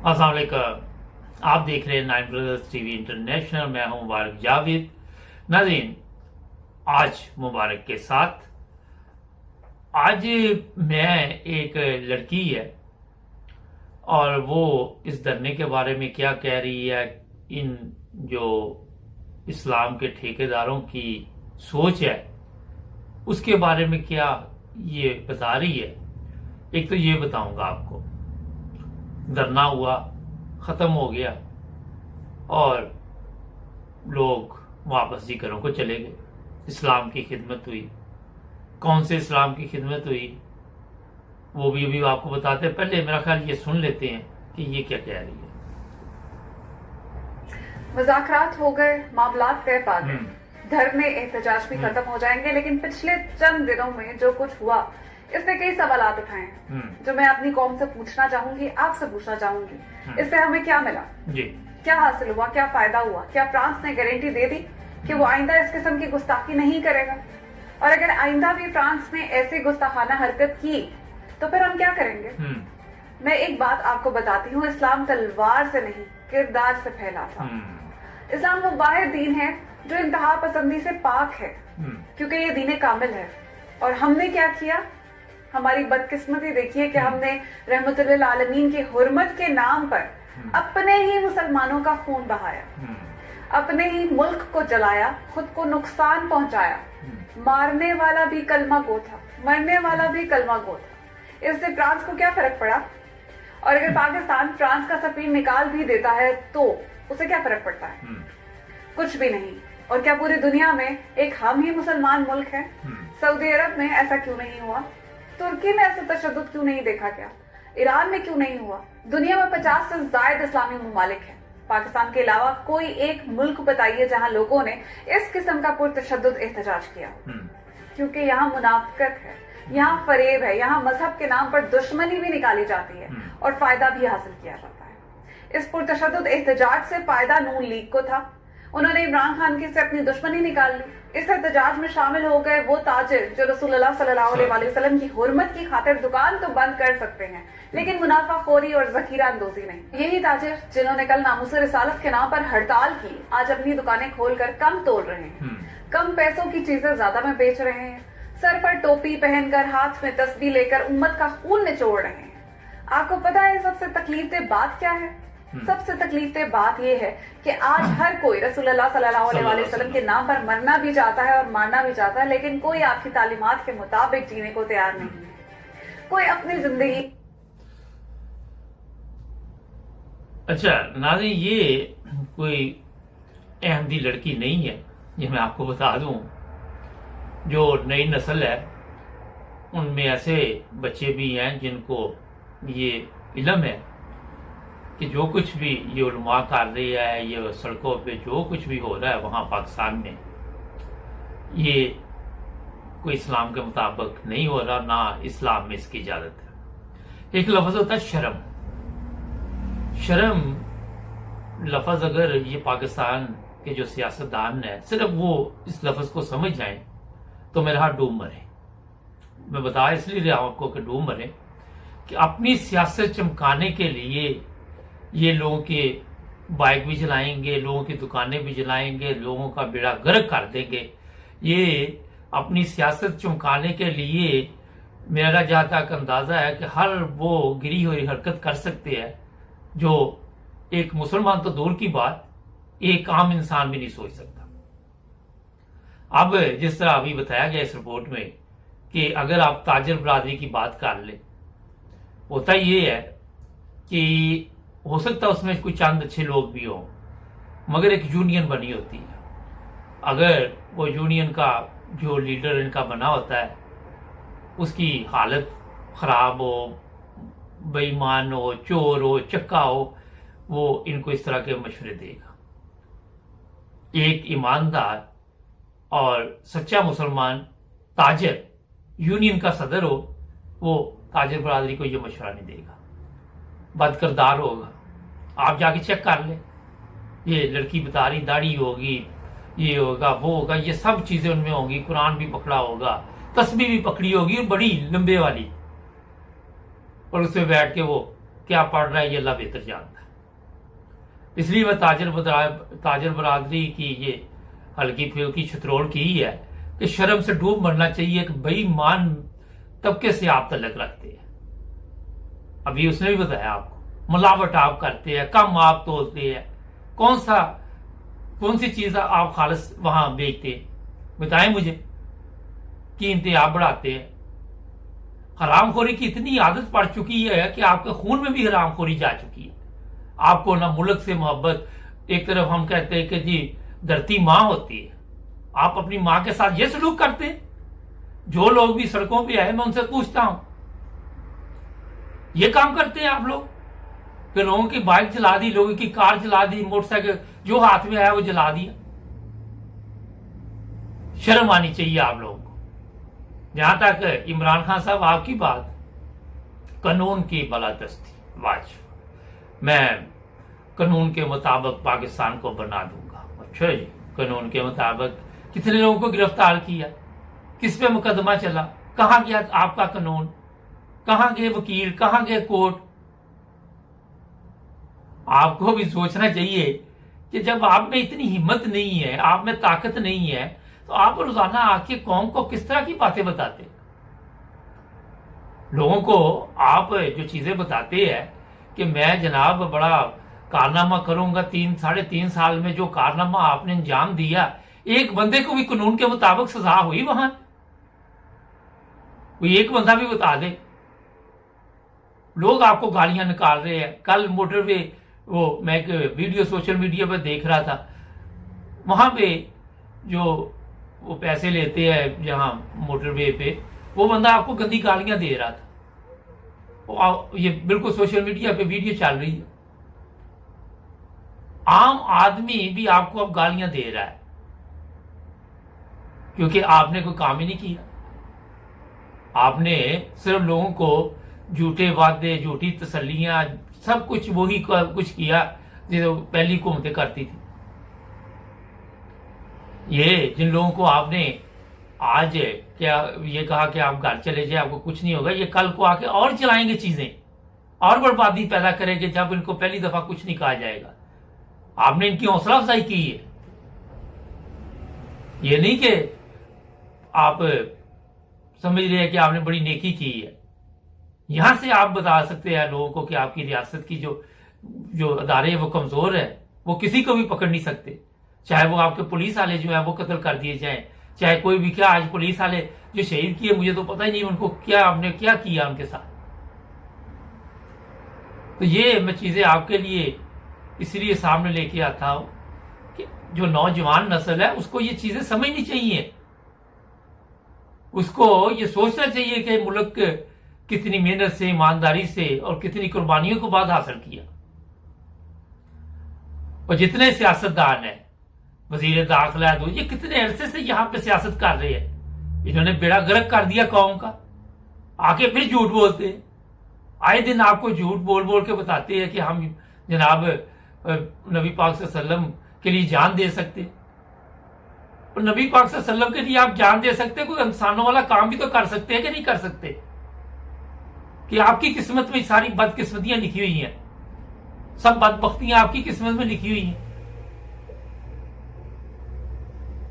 अस्सलाम वालेकुम। आप देख रहे हैं नाइन ब्रदर्स टीवी इंटरनेशनल। मैं हूं मुबारक जावेद। नाज़रीन, आज मुबारक के साथ आज मैं एक लड़की है और वो इस धरने के बारे में क्या कह रही है, इन जो इस्लाम के ठेकेदारों की सोच है उसके बारे में क्या ये बता रही है। एक तो ये बताऊंगा आपको, धरना हुआ, खत्म हो गया और लोग वापस जी घरों को चले गए। इस्लाम की खिदमत हुई। कौन से इस्लाम की खिदमत हुई वो भी अभी आपको बताते हैं। पहले मेरा ख्याल ये सुन लेते हैं कि ये क्या कह रही है। मुज़ाकरात हो गए, मामलात तय पा गए, धरने एहतजाज भी खत्म हो जाएंगे, लेकिन पिछले चंद दिनों में जो कुछ हुआ इसने कई सवालात उठाए हैं जो मैं अपनी कौम से पूछना चाहूंगी, आपसे पूछना चाहूंगी। इससे हमें क्या मिला जी, क्या हासिल हुआ, क्या फायदा हुआ? क्या फ्रांस ने गारंटी दे दी कि वो आइंदा इस किस्म की गुस्ताखी नहीं करेगा? और अगर आइंदा भी फ्रांस ने ऐसी गुस्ताखाना हरकत की तो फिर हम क्या करेंगे? मैं एक बात आपको बताती हूँ, इस्लाम तलवार से नहीं किरदार से फैला था। इस्लाम वो वाहिद दीन है जो इंतहा पसंदी से पाक है, क्योंकि ये दीन कामिल है। और हमने क्या किया? हमारी बदकिस्मती देखिए कि हमने रहमतुल्लिल आलमीन की हुर्मत के नाम पर अपने ही मुसलमानों का खून बहाया, अपने ही मुल्क को जलाया, खुद को नुकसान पहुंचाया। मारने वाला भी कलमा गो था, मरने वाला भी कलमा गो था। इससे फ्रांस को क्या फर्क पड़ा? और अगर पाकिस्तान फ्रांस का सफीर निकाल भी देता है तो उसे क्या फर्क पड़ता है? कुछ भी नहीं। और क्या पूरी दुनिया में एक हम ही मुसलमान मुल्क है? सऊदी अरब में ऐसा क्यों नहीं हुआ? तुर्की में ऐसा तशद्दुद क्यों नहीं देखा गया? ईरान में क्यों नहीं हुआ? दुनिया में 50 से ज्यादा इस्लामी ममालिक हैं। पाकिस्तान के अलावा कोई एक मुल्क बताइए जहां लोगों ने इस किस्म का पुरतशद्दुद एहतजाज किया। क्योंकि यहाँ मुनाफिकत है, यहाँ फरेब है, यहाँ मजहब के नाम पर दुश्मनी भी निकाली जाती है और फायदा भी हासिल किया जाता है। इस पुरतशद्दुद एहतजाज से फायदा नून लीग को था। उन्होंने इमरान खान की से अपनी दुश्मनी निकाल ली। इस एहतजाज में शामिल हो गए वो ताजिर जो रसूलुल्लाह सल्लल्लाहु अलैहि वसल्लम की हुर्मत की खातिर दुकान तो बंद कर सकते हैं, लेकिन मुनाफाखोरी और जखीरा अंदोजी नहीं। यही ताजिर जिन्होंने कल नामूस रिसालत के नाम पर हड़ताल की, आज अपनी दुकानें खोलकर कम तोल रहे हैं, कम पैसों की चीजें ज्यादा में बेच रहे हैं, सर पर टोपी पहनकर हाथ में तस्बीह लेकर उम्मत का खून निचोड़ रहे हैं। आपको पता है सबसे तकलीफदेह बात क्या है? सबसे तकलीफदेह बात यह है कि आज हर कोई रसूलुल्लाह सल्लल्लाहु अलैहि वसल्लम के नाम पर मरना भी चाहता है और मारना भी चाहता है, लेकिन कोई आपकी तालीमात के मुताबिक जीने को तैयार नहीं है। कोई अपनी जिंदगी। अच्छा नाज़रीन, ये कोई अहमदी लड़की नहीं है, ये मैं आपको बता दूं। जो नई नस्ल है उनमें ऐसे बच्चे भी हैं जिनको ये इल्म है कि जो कुछ भी ये उलमा कर रही है, ये सड़कों पे जो कुछ भी हो रहा है वहाँ पाकिस्तान में, ये कोई इस्लाम के मुताबिक नहीं हो रहा, ना इस्लाम में इसकी इजाज़त है। एक लफ्ज़ होता है शर्म। शर्म लफ्ज़ अगर ये पाकिस्तान के जो सियासतदान है सिर्फ वो इस लफ्ज़ को समझ जाएं तो मेरा हाथ डूब मरे। मैं बता इसलिए रहा हूं आपको कि डूब मरे कि अपनी सियासत चमकाने के लिए ये लोगों के बाइक भी जलाएंगे, लोगों की दुकानें भी जलाएंगे, लोगों का बेड़ा गर्क कर देंगे। ये अपनी सियासत चमकाने के लिए मेरा जहाँ तक अंदाजा है कि हर वो गिरी हुई हरकत कर सकते हैं जो एक मुसलमान तो दूर की बात, एक आम इंसान भी नहीं सोच सकता। अब जिस तरह अभी बताया गया इस रिपोर्ट में कि अगर आप ताजिर बरादरी की बात कर ले, होता ये है कि हो सकता है उसमें कोई चंद अच्छे लोग भी हों, मगर एक यूनियन बनी होती है। अगर वो यूनियन का जो लीडर इनका बना होता है उसकी हालत खराब हो, बेईमान हो, चोर हो, चक्का हो, वो इनको इस तरह के मशवरे देगा। एक ईमानदार और सच्चा मुसलमान ताजिर यूनियन का सदर हो, वो ताजिर बरादरी को ये मशवरा नहीं देगा, बदकिरदार होगा। आप जाके चेक कर ले, ये लड़की बता रही दाढ़ी होगी, ये होगा, वो होगा, ये सब चीजें उनमें होंगी, कुरान भी पकड़ा होगा, तस्बीह भी पकड़ी होगी बड़ी लंबे वाली, और उसमें बैठ के वो क्या पढ़ रहा है ये अल्लाह बेहतर जानता है। इसलिए मैं ताजर बरादरी की ये हल्की फुल्की छतरोल की ही है कि शर्म से डूब मरना चाहिए कि बेईमान तबके से आप तल्लक रखते हैं। अभी उसने भी बताया आपको, मिलावट आप करते हैं, कम आप तोलते हैं, कौन सी चीज आप खालिस वहां बेचते हैं, बताएं मुझे। कीमतें आप बढ़ाते हैं। हरामखोरी की इतनी आदत पड़ चुकी है कि आपके खून में भी हरामखोरी जा चुकी है। आपको ना मुल्क से मोहब्बत, एक तरफ हम कहते हैं कि जी धरती माँ होती है, आप अपनी माँ के साथ ये सलूक करते हैं। जो लोग भी सड़कों पे आए, मैं उनसे पूछता हूं, ये काम करते हैं आप लोग कि लोगों की बाइक जला दी, लोगों की कार जला दी, मोटरसाइकिल जो हाथ में आया वो जला दिया। शर्म आनी चाहिए आप लोगों को। जहां तक इमरान खान साहब आपकी बात, कानून की बलादस्ती, वाज मैं कानून के मुताबिक पाकिस्तान को बना दूंगा। अच्छा जी, कानून के मुताबिक कितने लोगों को गिरफ्तार किया, किस पे मुकदमा चला, कहां गया आपका कानून, कहां गए वकील, कहां गए कोर्ट। आपको भी सोचना चाहिए कि जब आप में इतनी हिम्मत नहीं है, आप में ताकत नहीं है, तो आप रोजाना आके कौम को किस तरह की बातें बताते। लोगों को आप जो चीजें बताते हैं कि मैं जनाब बड़ा कारनामा करूंगा, 3-3.5 साल में जो कारनामा आपने अंजाम दिया, एक बंदे को भी कानून के मुताबिक सजा हुई वहां, कोई एक बंदा भी बता दे। लोग आपको गालियां निकाल रहे हैं। कल मोटरवे, वो मैं एक वीडियो सोशल मीडिया पर देख रहा था, वहां पे जो वो पैसे लेते हैं जहां मोटरवे पे, वो बंदा आपको गंदी गालियां दे रहा था। ये बिल्कुल सोशल मीडिया पे वीडियो चल रही है। आम आदमी भी आपको अब गालियां दे रहा है क्योंकि आपने कोई काम ही नहीं किया। आपने सिर्फ लोगों को झूठे वादे, झूठी तसल्लियां, सब कुछ वही कुछ किया जो पहली हुकूमतें करती थी। ये जिन लोगों को आपने आज क्या ये कहा कि आप घर चले जाए, आपको कुछ नहीं होगा, ये कल को आके और चलाएंगे चीजें और बर्बादी पैदा करेंगे जब इनको पहली दफा कुछ नहीं कहा जाएगा। आपने इनकी हौसला अफजाई की है। ये नहीं कि आप समझ रहे हैं कि आपने बड़ी नेकी की है। यहां से आप बता सकते हैं लोगों को कि आपकी रियासत की जो अदारे हैं वो कमजोर है, वो किसी को भी पकड़ नहीं सकते। चाहे वो आपके पुलिस वाले जो है वो कत्ल कर दिए जाएं, चाहे कोई भी। क्या आज पुलिस वाले जो शहीद किए, मुझे तो पता ही नहीं उनको क्या, आपने क्या किया उनके साथ। तो ये मैं चीजें आपके लिए इसलिए सामने लेके आता हूं कि जो नौजवान नस्ल है उसको ये चीजें समझनी चाहिए। उसको ये सोचना चाहिए कि मुल्क कितनी मेहनत से, ईमानदारी से और कितनी कुर्बानियों के बाद हासिल किया। और जितने सियासतदान हैं, वजीर दाखिला, ये कितने अरसे से यहां पे सियासत कर रहे हैं। इन्होंने बेड़ा गर्क कर दिया कौम का, आके फिर झूठ बोलते हैं। आए दिन आपको झूठ बोल बोल के बताते हैं कि हम जनाब नबी पाक सल्लल्लाहु अलैहि वसल्लम के लिए जान दे सकते। और नबी पाक सल्लल्लाहु अलैहि वसल्लम के लिए आप जान दे सकते, कोई इंसानों वाला काम भी तो कर सकते हैं कि नहीं कर सकते। कि आपकी किस्मत में सारी बदकिस्मतियां लिखी हुई हैं, सब बदबख्तियां आपकी किस्मत में लिखी हुई हैं।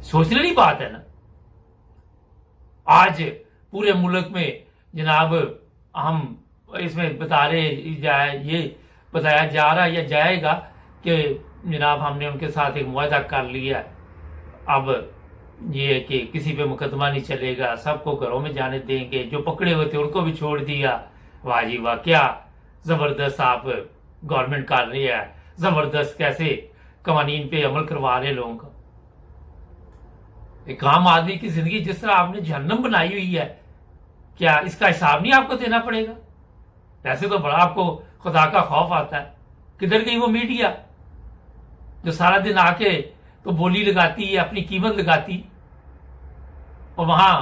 सोचने वाली बात है ना। आज पूरे मुल्क में जनाब हम इसमें बता रहे ये बताया जा रहा या जाएगा कि जनाब हमने उनके साथ एक मुआहदा कर लिया, अब ये कि किसी पे मुकदमा नहीं चलेगा, सबको घरों में जाने देंगे, जो पकड़े हुए थे उनको भी छोड़ दिया। वाह जी वाह, क्या जबरदस्त आप गवर्नमेंट कर रही है, जबरदस्त कैसे कवानीन पे अमल करवा रहे लोगों का। एक आम आदमी की जिंदगी जिस तरह आपने जहन्नम बनाई हुई है, क्या इसका हिसाब नहीं आपको देना पड़ेगा? वैसे तो बड़ा आपको खुदा का खौफ आता है। किधर गई वो मीडिया जो सारा दिन आके तो बोली लगाती है, अपनी कीमत लगाती, और वहां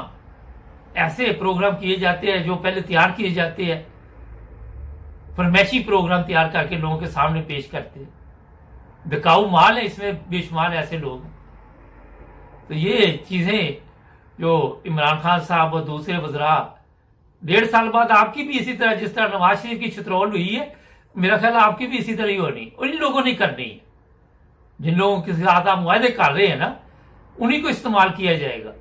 ऐसे प्रोग्राम किए जाते हैं जो पहले तैयार किए जाते हैं, फरमैशी प्रोग्राम तैयार करके लोगों के सामने पेश करते हैं। बिकाऊ माल है इसमें, बेशुमार ऐसे लोग हैं। तो ये चीजें जो इमरान खान साहब और दूसरे वज़रा 1.5 साल बाद आपकी भी इसी तरह जिस तरह नवाज शरीफ की छतरौल हुई है, मेरा ख्याल आपकी भी इसी तरह ही होनी और इन लोगों ने करनी है। जिन लोगों के साथ आप मुआहदे कर रहे हैं ना, उन्हीं को इस्तेमाल किया जाएगा।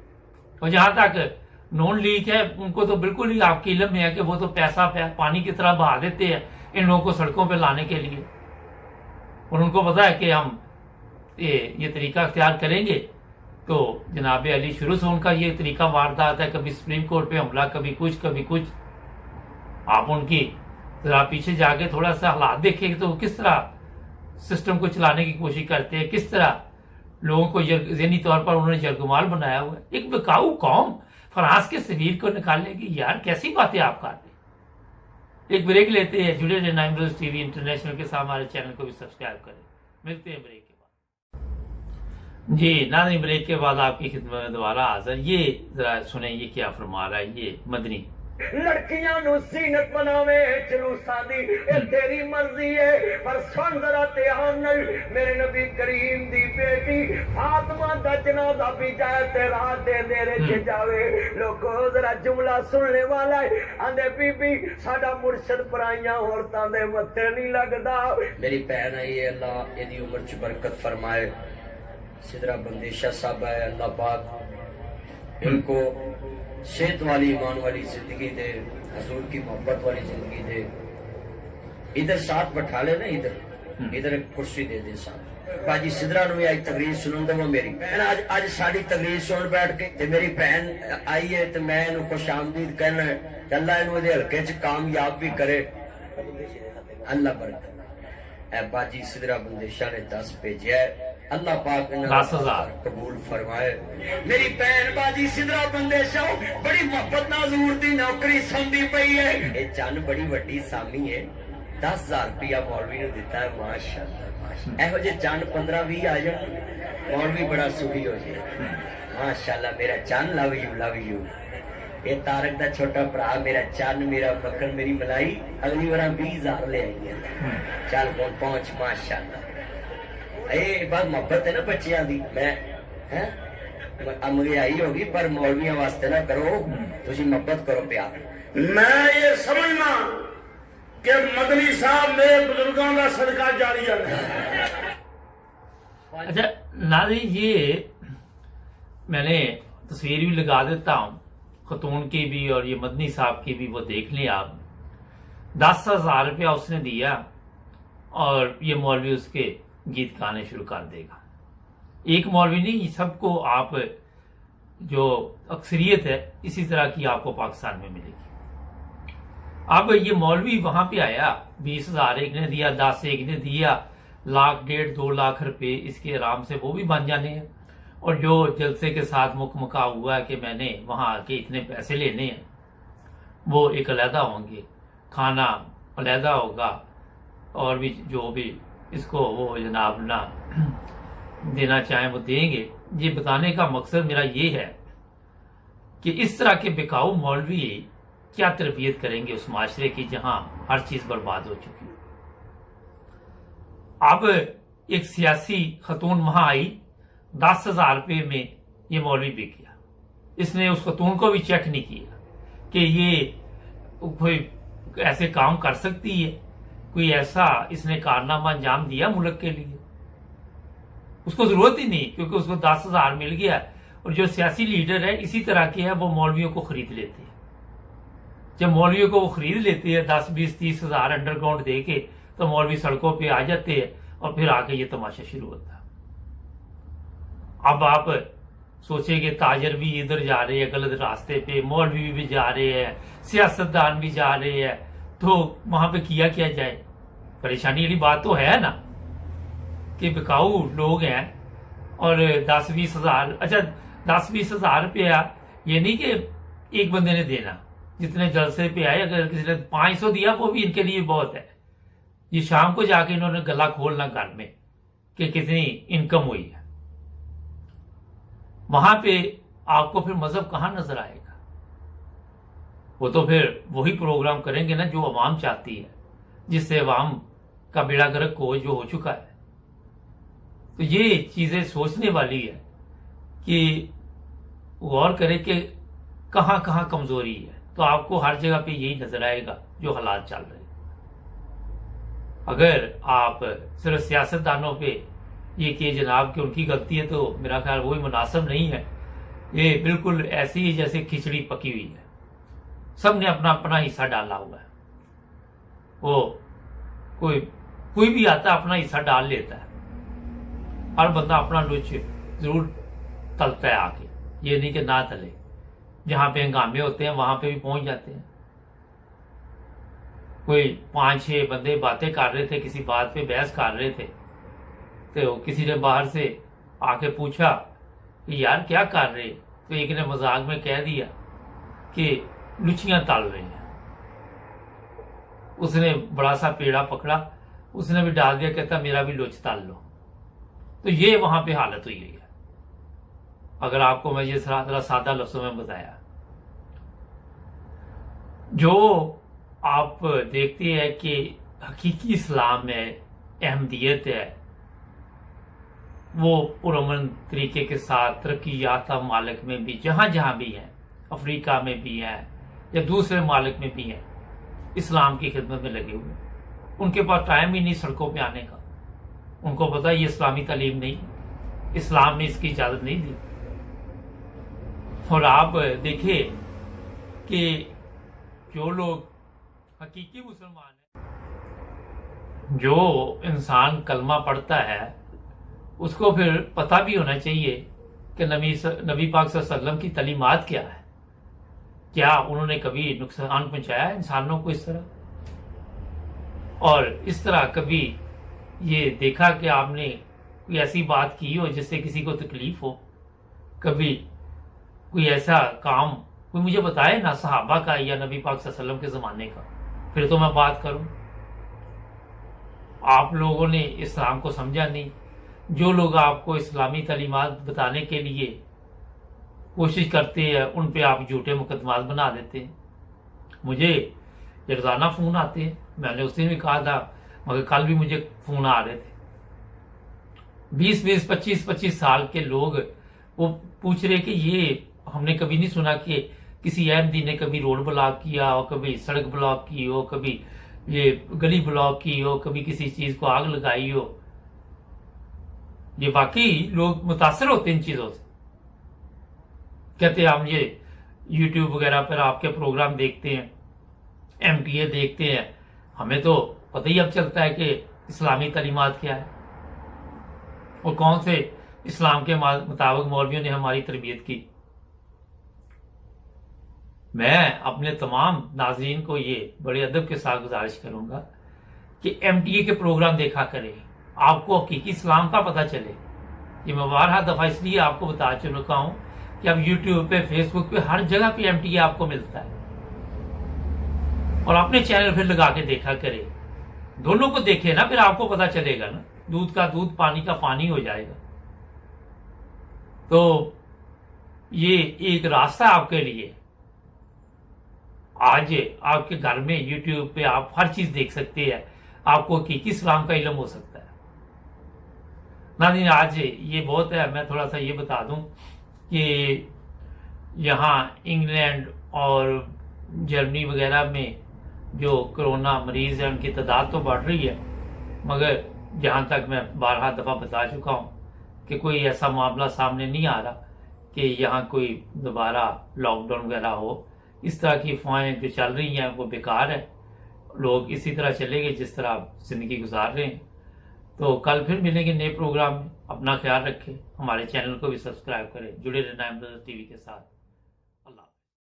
और जहां तक नॉन लीक है, उनको तो बिल्कुल ही आपकी इल्म में है कि वो तो पैसा पानी की तरह बहा देते हैं इन लोगों को सड़कों पर लाने के लिए। और उनको पता है कि हम ये तरीका अख्तियार करेंगे तो जनाब अली शुरू से उनका ये तरीका वारदात है, कभी सुप्रीम कोर्ट पे हमला, कभी कुछ कभी कुछ। आप उनकी जरा पीछे जाके थोड़ा सा हालात देखेंगे तो किस तरह सिस्टम को चलाने की कोशिश करते हैं, किस तरह लोगों को ज़हनी तौर पर उन्होंने जरगुमाल बनाया हुआ है। एक बेकाऊ कौम फ्रांस के सफीर को निकालने की, यार कैसी बातें आप कर रहे हैं। एक ब्रेक लेते हैं, जुड़े रहे 9 रोज टीवी इंटरनेशनल के साथ। हमारे चैनल को भी सब्सक्राइब करें। मिलते हैं ब्रेक के बाद। जी नाज़रीन, ब्रेक के बाद आपकी खिदमत में दोबारा हाजिर। ये जरा सुने ये क्या फरमा रहा है ये मदनी। लड़कियां नु सीनत बनावे जलूसा दी, ये तेरी मर्जी है, पर सुन जरा ध्यान नाल, मेरे नबी करीम दी बेटी फातिमा दा जनाजा भी जाए ते रात दे अंधेरे च जावे। लोगो जरा जुमला सुनने वाला है, आंदे बीबी साडा मुर्शद पराइयां औरतां दे मत्थे नहीं लगदा। मेरी भैन आई है, अल्लाह एदी उम्र च बरकत फरमाए। सिदरा बंदेशा साहब है, अल्लाह पाक इनको सेहत वाली ईमान वाली जिंदगी दे, हजूर की मोहब्बत वाली जिंदगी दे। इधर साथ बैठा ले ना, इधर एक कुर्सी दे दे साथ। बाजी सिदरा नु आज तकरीर सुन दो। मेरी भैन आज साड़ी तकरीर सुन बैठ के ते मेरी भैन आई है ते मैं इन्हू खुशामदीद कहना है, अल्लाह इन्हू इहदे हल्के च कामयाब भी करे, अल्लाह बरकत। ए बाजी सिदरा बंदेशा ने 10 भेजा है, अल्लाह पाक 10,000 कबूल फरमाए। मेरी बहन बाजी सिदरा बंदेशा बड़ी मोहब्बत नाल हजूर दी नौकरी संदी पई है। ये चन्न बड़ी वड्डी सामी है, 10,000 रुपया मौलवी ने दिता है। माशाअल्लाह एहो जे चन्न 15-20 आ जाए, मौलवी बड़ा सुखी हो जाए। माशाअल्लाह मेरा चन्न लव यू। ये तारक दा छोटा भरा मेरा चन्न, मेरा मक्खन, मेरी मलाई अगली बार 20,000 ले आई है। चल पहुंच माशाअल्लाह। बात मोहब्बत है ना बच्चियां दी। मैं महंगाई होगी पर मौलवियों वास्ते ना करो, तुसी मोहब्बत करो प्यार। मैं ये समझना कि मदनी साहब मेरे बुजुर्गों का सदका जारी है। अच्छा नाज़रीन, ये मैंने तस्वीर भी लगा देता हूँ खतून की भी और ये मदनी साहब की भी, वो देख लें आप। 10,000 रुपया उसने दिया और ये मौलवी उसके गीत गाने शुरू कर देगा। एक मौलवी नहीं, सबको आप जो अक्सरियत है इसी तरह की आपको पाकिस्तान में मिलेगी। अब ये मौलवी वहां पे आया, 20,000 एक ने दिया, 10 एक ने दिया, 1,00,000 1.5 2 लाख रुपए इसके आराम से वो भी बन जाने हैं। और जो जलसे के साथ मुकमका हुआ है कि मैंने वहां आके इतने पैसे लेने हैं, वो एक अलहदा होंगे, खाना अलहदा होगा, और भी जो भी इसको वो जनाब ना देना चाहें वो देंगे। ये बताने का मकसद मेरा ये है कि इस तरह के बिकाऊ मौलवी क्या तरबियत करेंगे उस माशरे की जहां हर चीज बर्बाद हो चुकी है। अब एक सियासी खतून वहां आई, 10,000 रुपये में ये मौलवी बिक गया। इसने उस खतून को भी चेक नहीं किया कि ये कोई ऐसे काम कर सकती है, कोई ऐसा इसने कारनामा अंजाम दिया मुल्क के लिए। उसको जरूरत ही नहीं, क्योंकि उसको 10,000 मिल गया। और जो सियासी लीडर है इसी तरह के है, वो मौलवियों को खरीद लेते हैं। जब मौलवियों को वो खरीद लेते हैं 10, 20, 30,000 अंडरग्राउंड दे के, तो मौलवी सड़कों पे आ जाते हैं और फिर आके ये तमाशा शुरू होता है। अब आप सोचेंगे ताजर भी इधर जा रहे हैं गलत रास्ते पे, मौलवी भी जा रहे हैं, सियासतदान भी जा रहे हैं, तो वहां पे किया क्या जाए। परेशानी वाली बात तो है ना कि बिकाऊ लोग हैं और 10-20 हजार, अच्छा 10-20 हजार रुपया ये नहीं कि एक बंदे ने देना, जितने जलसे पे आए अगर किसी ने 500 दिया वो भी इनके लिए बहुत है। ये शाम को जाके इन्होंने गला खोलना घर में कि कितनी इनकम हुई है। वहां पे आपको फिर मजहब कहां नजर आएगा। वो तो फिर वही प्रोग्राम करेंगे ना जो अवाम चाहती है, जिससे अवाम का बेड़ा गर्क जो हो चुका है। तो ये चीजें सोचने वाली है कि गौर करे कि कहां कहां कमजोरी है, तो आपको हर जगह पे यही नजर आएगा जो हालात चल रहे हैं। अगर आप सिर्फ सियासतदानों पे ये कि जनाब कि उनकी गलती है, तो मेरा ख्याल वही मुनासिब नहीं है। ये बिल्कुल ऐसी ही जैसे खिचड़ी पकी हुई है, सब ने अपना अपना हिस्सा डाला हुआ है। वो कोई भी आता अपना हिस्सा डाल लेता है, हर बंदा अपना लुच जरूर तलता है आके, ये नहीं कि ना तले। जहां पे हंगामे होते हैं वहां पे भी पहुंच जाते हैं। कोई 5-6 बंदे बातें कर रहे थे, किसी बात पे बहस कर रहे थे, तो किसी ने बाहर से आके पूछा कि यार क्या कर रहे, तो एक ने मजाक में कह दिया कि लुचियां तल रहे हैं। उसने बड़ा सा पेड़ा पकड़ा, उसने भी डाल दिया, कहता मेरा भी लुच तल लो। तो ये वहां पे हालत हुई है। अगर आपको मैं ये जरा सादा लफ्जों में बताया, जो आप देखते हैं कि हकीकी इस्लाम में अहमदियत है, वो पुरअमन तरीके के साथ तरक्की याफ्ता मालिक में भी जहां जहां भी हैं, अफ्रीका में भी हैं या दूसरे मालिक में भी हैं, इस्लाम की खिदमत में लगे हुए। उनके पास टाइम ही नहीं सड़कों पे आने का। उनको पता है ये इस्लामी तालीम नहीं, इस्लाम ने इसकी इजाजत नहीं दी। और आप देखिए कि जो लोग हकीकी मुसलमान हैं, जो इंसान कलमा पढ़ता है, उसको फिर पता भी होना चाहिए कि नबी पाक सल्लल्लाहु अलैहि वसल्लम की तालीमात क्या है। क्या उन्होंने कभी नुकसान पहुंचाया इंसानों को इस तरह, और इस तरह कभी ये देखा कि आपने कोई ऐसी बात की हो जिससे किसी को तकलीफ हो? कभी कोई ऐसा काम कोई मुझे बताए ना, सहाबा का या नबी पाक सल्लल्लाहु अलैहि वसल्लम के ज़माने का, फिर तो मैं बात करूं। आप लोगों ने इस्लाम को समझा नहीं। जो लोग आपको इस्लामी तालीमात बताने के लिए कोशिश करते हैं, उन पे आप झूठे मुकदमात बना देते हैं। मुझे रोज़ाना फ़ोन आते हैं, मैंने उस दिन भी कहा था, मगर कल भी मुझे फ़ोन आ रहे थे। 20-20, 25-25 साल के लोग वो पूछ रहे कि ये हमने कभी नहीं सुना कि किसी अहमदी ने कभी रोड ब्लॉक किया हो, कभी सड़क ब्लॉक की हो, कभी ये गली ब्लॉक की हो, कभी किसी चीज को आग लगाई हो। ये वाकई लोग मुतासर होते हैं इन चीजों से। कहते हैं हम ये YouTube वगैरह पर आपके प्रोग्राम देखते हैं, MTA देखते हैं, हमें तो पता ही अब चलता है कि इस्लामी तालीमात क्या है और कौन से इस्लाम के मुताबिक मौलवियों ने हमारी तरबियत की। मैं अपने तमाम नाज़रीन को ये बड़े अदब के साथ गुजारिश करूंगा कि MTA के प्रोग्राम देखा करें, आपको हकीकी इस्लाम का पता चले। ये मैं बारहा दफा इसलिए आपको बता चुका हूं कि अब YouTube पे, Facebook पे, हर जगह पे MTA आपको मिलता है, और अपने चैनल फिर लगा के देखा करें। दोनों को देखे ना, फिर आपको पता चलेगा ना, दूध का दूध पानी का पानी हो जाएगा। तो ये एक रास्ता आपके लिए। आज आपके घर में YouTube पे आप हर चीज देख सकते हैं, आपको हकीकी इस्लाम का इल्म हो सकता है। नाज़रीन, आज ये बहुत है। मैं थोड़ा सा ये बता दूं कि यहाँ इंग्लैंड और जर्मनी वगैरह में जो कोरोना मरीज है उनकी तादाद तो बढ़ रही है, मगर जहाँ तक मैं बारहा दफ़ा बता चुका हूँ कि कोई ऐसा मामला सामने नहीं आ रहा कि यहाँ कोई दोबारा लॉकडाउन वगैरह हो। इस तरह की अफवाहें जो चल रही हैं वो बेकार है। लोग इसी तरह चलेंगे जिस तरह आप जिंदगी गुजार रहे हैं। तो कल फिर मिलेंगे नए प्रोग्राम में। अपना ख्याल रखें, हमारे चैनल को भी सब्सक्राइब करें, जुड़े रहना अहमद टीवी के साथ। अल्लाह।